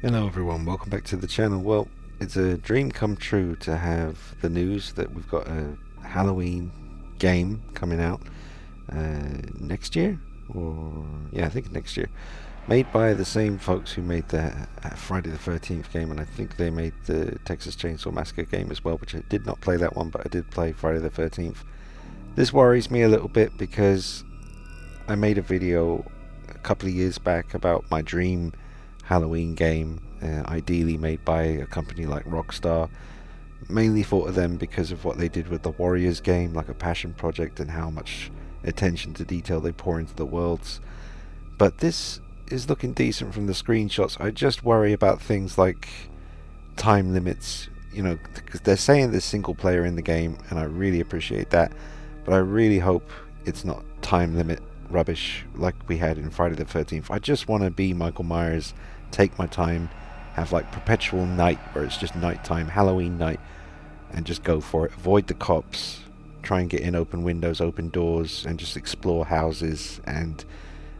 Hello everyone, welcome back to the channel. Well, it's a dream come true to have the news that we've got a Halloween game coming out next year, or yeah, I think next year, made by the same folks who made the Friday the 13th game, and I think they made the Texas Chainsaw Massacre game as well, which I did not play that one, but I did play Friday the 13th. This worries me a little bit because I made a video a couple of years back about my dream Halloween game, ideally made by a company like Rockstar. Mainly thought of them because of what they did with the Warriors game, like a passion project, and how much attention to detail they pour into the worlds. But this is looking decent from the screenshots. I just worry about things like time limits, because they're saying there's single player in the game, and I really appreciate that. But I really hope it's not time limit rubbish like we had in Friday the 13th. I just want to be Michael Myers, take my time, have like perpetual night where it's just nighttime, Halloween night, and just go for it. Avoid the cops, try and get in open windows, open doors, and just explore houses. And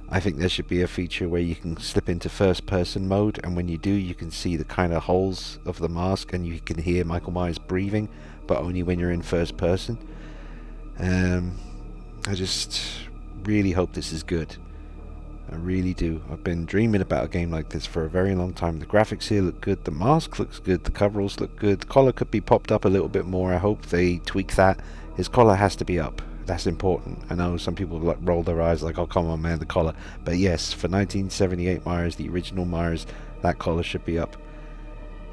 I think there should be a feature where you can slip into first person mode, and when you do, you can see the kind of holes of the mask and you can hear Michael Myers breathing, but only when you're in first person. I just really hope this is good. I really do. I've been dreaming about a game like this for a very long time. The graphics here look good, the mask looks good, the coveralls look good, the collar could be popped up a little bit more. I hope they tweak that. His collar has to be up. That's important. I know some people like roll their eyes like, oh come on man, the collar. But yes, for 1978 Myers, the original Myers, that collar should be up.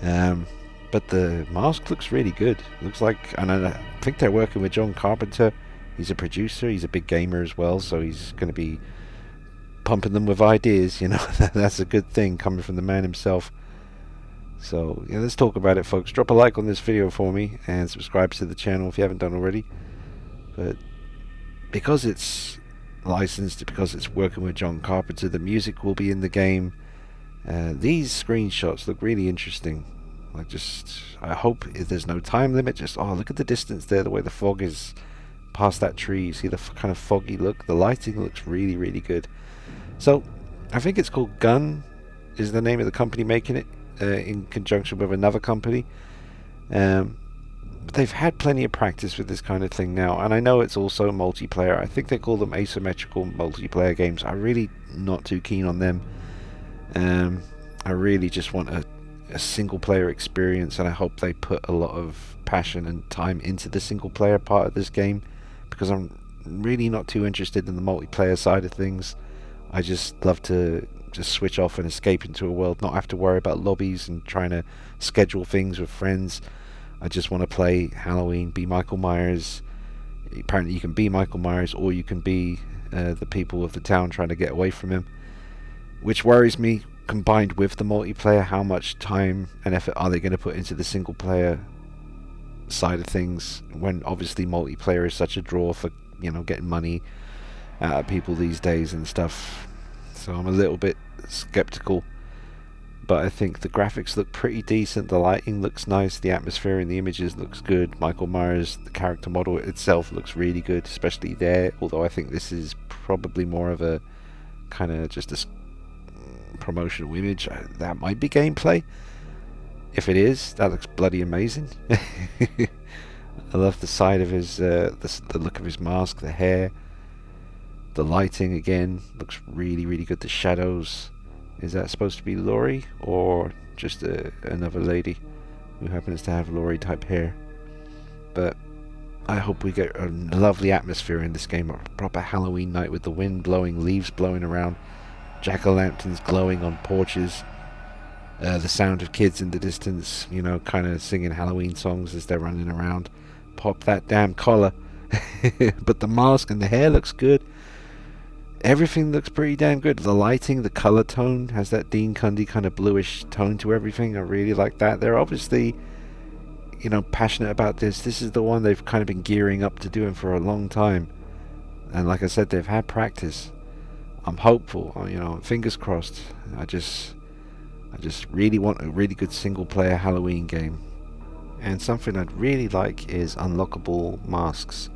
But the mask looks really good. Looks like, and I think they're working with John Carpenter. He's a producer, he's a big gamer as well, so he's going to be pumping them with ideas, That's a good thing coming from the man himself. So yeah, let's talk about it, folks. Drop a like on this video for me and subscribe to the channel if you haven't done already. But because it's licensed, because it's working with John Carpenter, the music will be in the game. These screenshots look really interesting. I hope there's no time limit. Look at the distance there, the way the fog is past that tree. You see the kind of foggy look. The lighting looks really, really good. So, I think it's called Gun, is the name of the company making it, in conjunction with another company. But they've had plenty of practice with this kind of thing now, and I know it's also multiplayer. I think they call them asymmetrical multiplayer games. I'm really not too keen on them. I really just want a single player experience, and I hope they put a lot of passion and time into the single player part of this game, because I'm really not too interested in the multiplayer side of things. I just love to just switch off and escape into a world, not have to worry about lobbies and trying to schedule things with friends. I just want to play Halloween, be Michael Myers. Apparently you can be Michael Myers, or you can be the people of the town trying to get away from him, which worries me, combined with the multiplayer. How much time and effort are they going to put into the single player side of things, when obviously multiplayer is such a draw for getting money out of people these days and stuff. So I'm a little bit skeptical, but I think the graphics look pretty decent, the lighting looks nice, the atmosphere in the images looks good. Michael Myers, the character model itself, looks really good, especially there, although I think this is probably more of a kind of just a promotional image. That might be gameplay. If it is, that looks bloody amazing. I love the side of his, the look of his mask, the hair, the lighting again looks really, really good. The shadows, is that supposed to be Laurie or just another lady who happens to have Laurie type hair? But I hope we get a lovely atmosphere in this game, a proper Halloween night with the wind blowing, leaves blowing around, jack-o'-lanterns glowing on porches. The sound of kids in the distance, kind of singing Halloween songs as they're running around. Pop that damn collar. But the mask and the hair looks good. Everything looks pretty damn good. The lighting, the color tone has that Dean Cundy kind of bluish tone to everything. I really like that. They're obviously, passionate about this. This is the one they've kind of been gearing up to doing for a long time. And like I said, they've had practice. I'm hopeful, fingers crossed. I just really want a really good single player Halloween game. And something I'd really like is unlockable masks.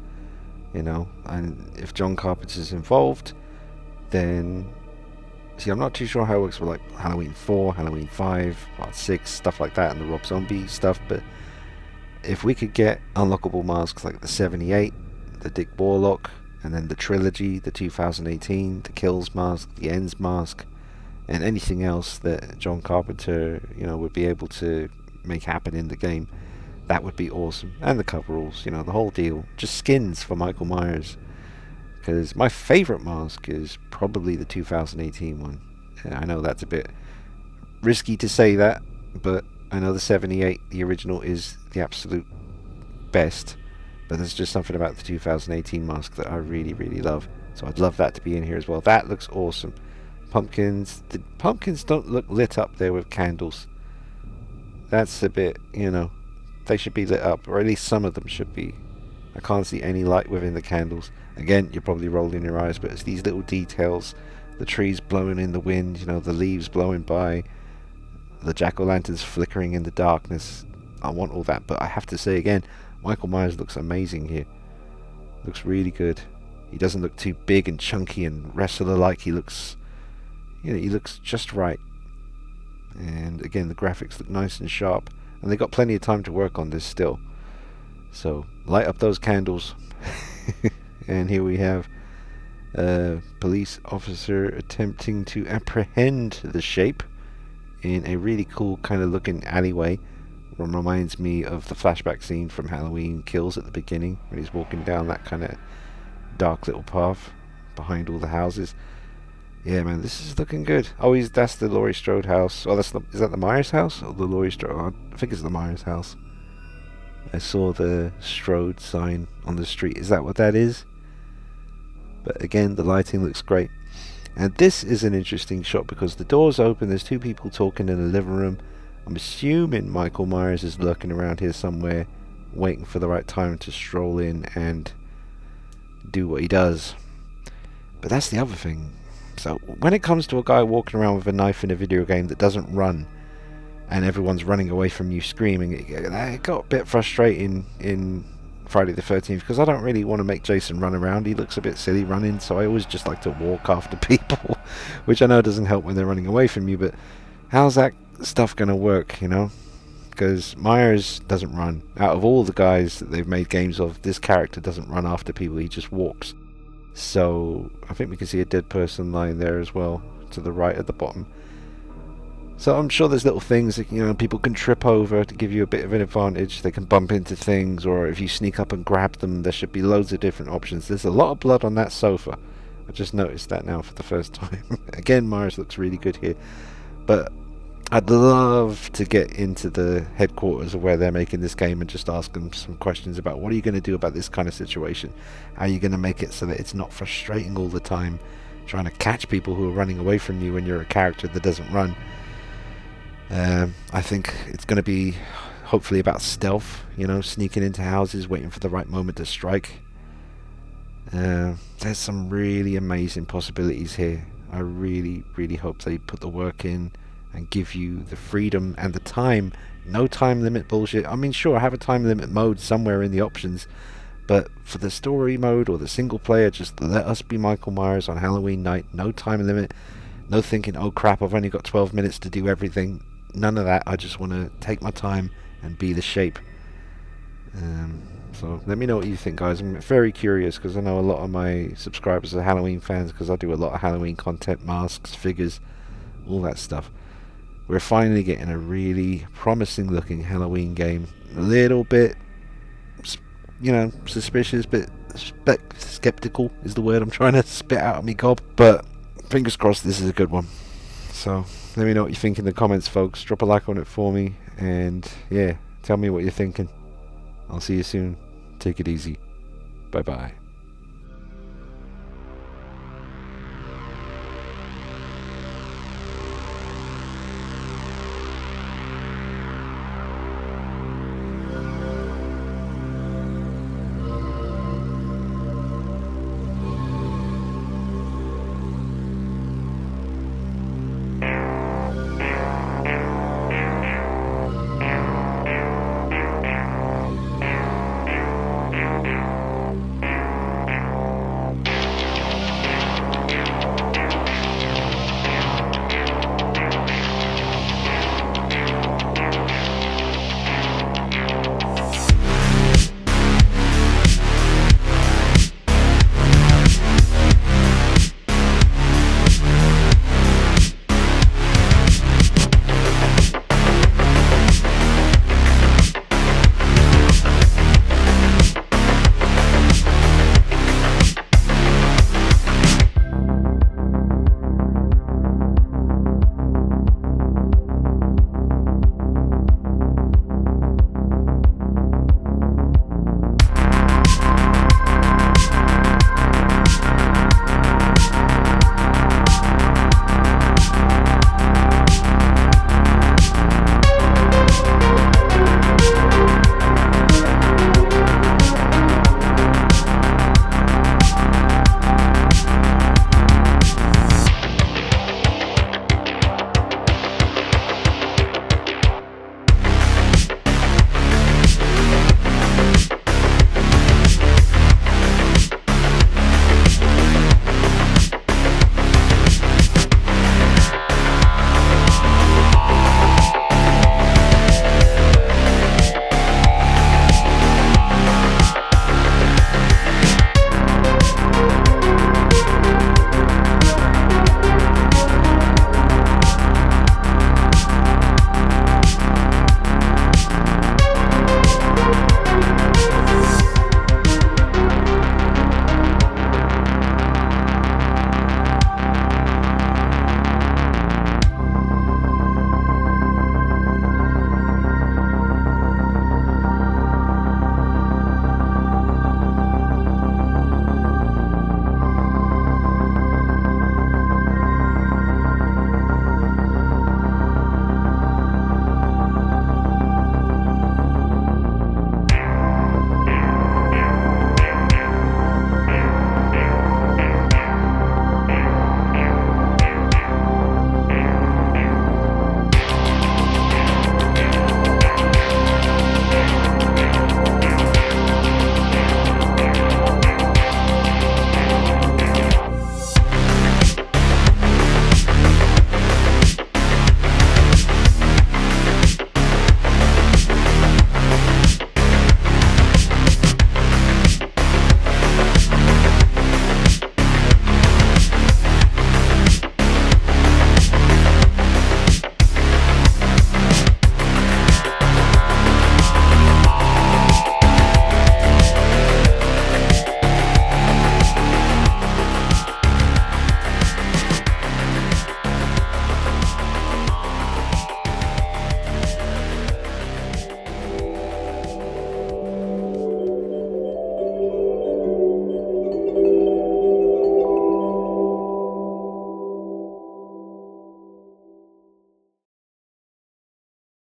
And if John Carpenter's involved, then See, I'm not too sure how it works with like Halloween 4, Halloween 5, Part 6, stuff like that, and the Rob Zombie stuff, but if we could get unlockable masks like the 78, the Dick Warlock, and then the Trilogy, the 2018, the Kills mask, the Ends mask, and anything else that John Carpenter, would be able to make happen in the game, that would be awesome. And the coveralls, the whole deal. Just skins for Michael Myers. Because my favorite mask is probably the 2018 one. I know that's a bit risky to say that, but I know the 78, the original, is the absolute best. But there's just something about the 2018 mask that I really, really love. So I'd love that to be in here as well. That looks awesome. Pumpkins. The pumpkins don't look lit up there with candles. That's a bit, they should be lit up, or at least some of them should be. I can't see any light within the candles. Again, you're probably rolling your eyes, but it's these little details. The trees blowing in the wind, the leaves blowing by, the jack-o'-lanterns flickering in the darkness. I want all that, but I have to say again, Michael Myers looks amazing here. Looks really good. He doesn't look too big and chunky and wrestler-like. He looks, he looks just right. And again, the graphics look nice and sharp, and they got plenty of time to work on this still. So light up those candles. And here we have a police officer attempting to apprehend the Shape in a really cool kind of looking alleyway. Reminds me of the flashback scene from Halloween Kills at the beginning, when he's walking down that kind of dark little path behind all the houses. Yeah, man, this is looking good. Oh, that's the Laurie Strode house. Oh, is that the Myers house? Or the Laurie Strode? I think it's the Myers house. I saw the Strode sign on the street. Is that what that is? But again, the lighting looks great. And this is an interesting shot because the door's open. There's two people talking in the living room. I'm assuming Michael Myers is lurking around here somewhere, waiting for the right time to stroll in and do what he does. But that's the other thing. So when it comes to a guy walking around with a knife in a video game that doesn't run, and everyone's running away from you screaming, it got a bit frustrating in Friday the 13th, because I don't really want to make Jason run around. He looks a bit silly running, so I always just like to walk after people, which I know doesn't help when they're running away from you, but how's that stuff going to work, Because Myers doesn't run. Out of all the guys that they've made games of, this character doesn't run after people, he just walks. So I think we can see a dead person lying there as well, to the right at the bottom. So I'm sure there's little things that, people can trip over to give you a bit of an advantage. They can bump into things, or if you sneak up and grab them, there should be loads of different options. There's a lot of blood on that sofa. I just noticed that now for the first time. Again, Myers looks really good here. But I'd love to get into the headquarters of where they're making this game and just ask them some questions about what are you going to do about this kind of situation? How are you going to make it so that it's not frustrating all the time, trying to catch people who are running away from you when you're a character that doesn't run? I think it's going to be hopefully about stealth, sneaking into houses, waiting for the right moment to strike. There's some really amazing possibilities here. I really, really hope they put the work in and give you the freedom and the time. No time limit bullshit. I mean, sure, have a time limit mode somewhere in the options, but for the story mode or the single player, just let us be Michael Myers on Halloween night. No time limit. No thinking, oh crap, I've only got 12 minutes to do everything. None of that. I just want to take my time and be the Shape. So let me know what you think, guys. I'm very curious, because I know a lot of my subscribers are Halloween fans, because I do a lot of Halloween content, masks, figures, all that stuff. We're finally getting a really promising looking Halloween game. A little bit, suspicious, but skeptical is the word I'm trying to spit out of me gob. But fingers crossed this is a good one. So let me know what you think in the comments, folks. Drop a like on it for me, and yeah, tell me what you're thinking. I'll see you soon. Take it easy. Bye bye.